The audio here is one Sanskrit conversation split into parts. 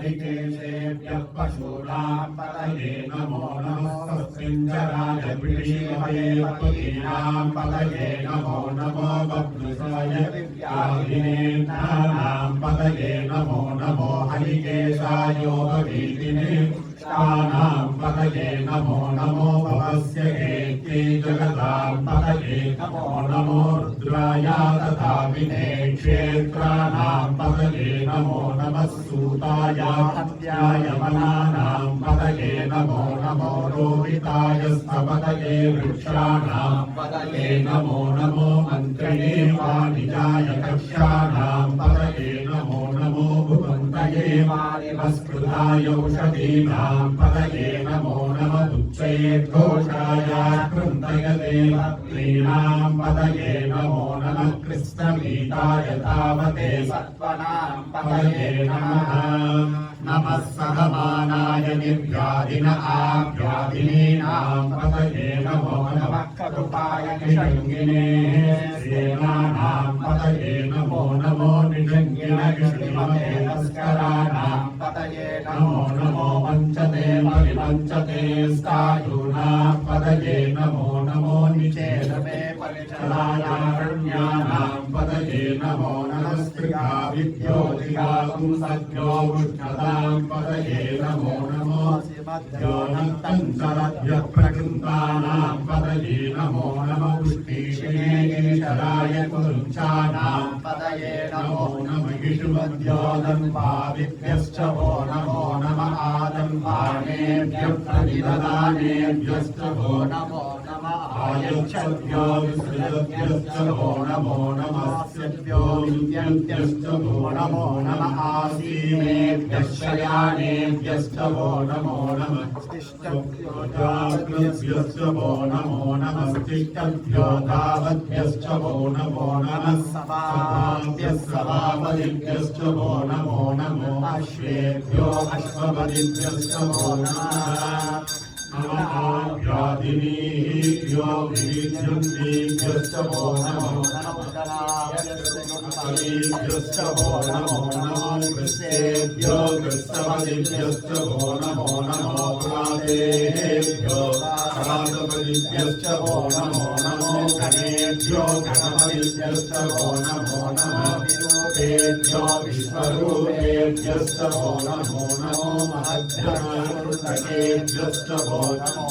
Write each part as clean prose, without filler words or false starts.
हरिकेशेभ्यः पशूनां पतये नमो नमस्तस्मिञ्जराय विषीमहे पतीनां पतये नमो नमो बभ्रुसाय व्याधिनेत्राणां पतये नमो नमो हरिकेशायोगवीतिने नां पतये नमो नमो भवस्य हेत्यै जगतां पतये नमो नमो रुद्राय तथा विने क्षेत्राणां पतये नमो नमः सूताय हत्याय मनानां पतये नमो नमो रोहिताय स्तपतये वृक्षाणां पतये नमो नमो मन्त्रिणे वाणिजाय कक्ष्याणां पतये नमो नमो भुवन्तये वारिवस्कृताय औषधीनां पतये नमो नमः उच्चैर्घोषाय कृन्तयते भक्तीनां पतये नमो नमः कृष्णमीताय तावते सत्त्वनां पतये नमः नमः सहमानाय निर्व्याधिन आव्याधिनीनां पतये नमो नमः कटुकाय निषङ्गिने सेनानां पतये नमो नमो निषङ्गिन श्रीमते तस्कराणां पतये नमो नमो वञ्चते परिवञ्चते स्थायूनां पतये नमो नमो निचेतमे परिचलायारण्यानां पतये नमो नमः स्त्रिकाविद्योतिकासुं सद्यो वृष्णतां पतये नमो नमो योऽनन्तं चरद्भ्यः प्रकृन्तानां पतये नमो नमः पुष्टिशिनेशराय कुरुञ्चानां पतये नमो नमः इषुमद्योदन्भाविभ्यश्च वो नमो नमः आदन्भानेभ्यः प्रतिददानेभ्यश्च वो नमो नमः आयच्छद्भ्यो विसृजद्भ्यश्च वो नमो नमः स्यद्भ्यो विद्यन्त्यश्च वो नमो नमः आसीनेभ्यः शयानेभ्यश्च वो नमो नमः तिष्ठभ्यो जाग्रभ्यश्च वो नमो नमः तिष्ठभ्यो धावद्भ्यश्च वो नमो नमः सभाभ्यः सभापतिभ्यश्च वो नमो नमो अश्वेभ्यो अश्वपतिभ्यश्च वो नमः व्याधिनीभ्यो विविध्यन्तीभ्यश्च वो नमो नमोभ्यश्च वो नमो नमो कृष्णेभ्यो कृष्णपतिभ्यश्च वो नमो नमो प्रातेभ्यो प्रातपतिभ्यश्च वो नमो नमो गणेभ्यो गणपतिभ्यश्च वो नमो नमः विरूपेभ्यो विश्वरूपेभ्यश्च वो नमो नमो महद्भ्यश्च वो नमो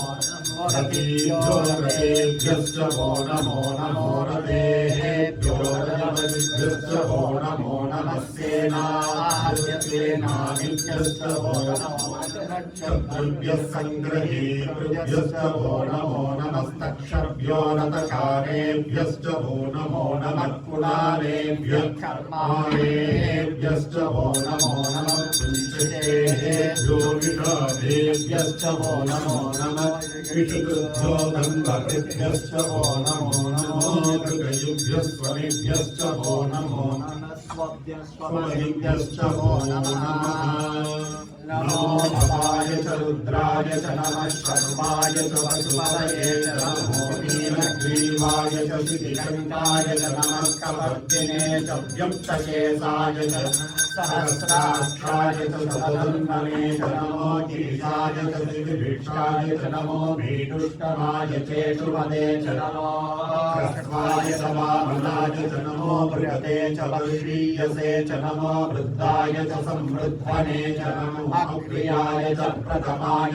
रतेभ्यो रतेभ्यश्च वो नमो नमो रतेभ्यो रजपतिभ्यश्च वो नमो नमः सेनाभ्यश्च वो नमो नक्षत्रेभ्यः सङ्ग्रहेभ्यश्च वो नमो नमस्तक्षभ्यो रथकारेभ्यश्च वो नमो नमः कुलालेभ्यः कर्मालेभ्यश्च वो नमो नमः कुञ्चितेभ्यो विषादेभ्यश्च वो नमो नमः विषुकृभ्यो दम्भकृभ्यश्च वो नमो नमो मृगयुभ्यः स्वनिभ्यश्च वो नमो नमः स्वमहिभ्यश्च वो नमः नमो भवाय च रुद्राय च नमः शर्वाय च वसुपतये च नमो नीलग्रीवाय च शितिशङ्काय च नमः कवर्दिने च व्यक्तकेशाय च सहस्राक्षाय च सदन्वने च नमो गिरिशाय च दिविभिक्षाय च नमो भीडुष्टमाय चेषुपदे च नमो ह्रस्वाय च वामनाय च नमो बृहते च वर्षीयसे च नमो वृद्धाय च संवृद्धने च नमो अक्रियाय च प्रथमाय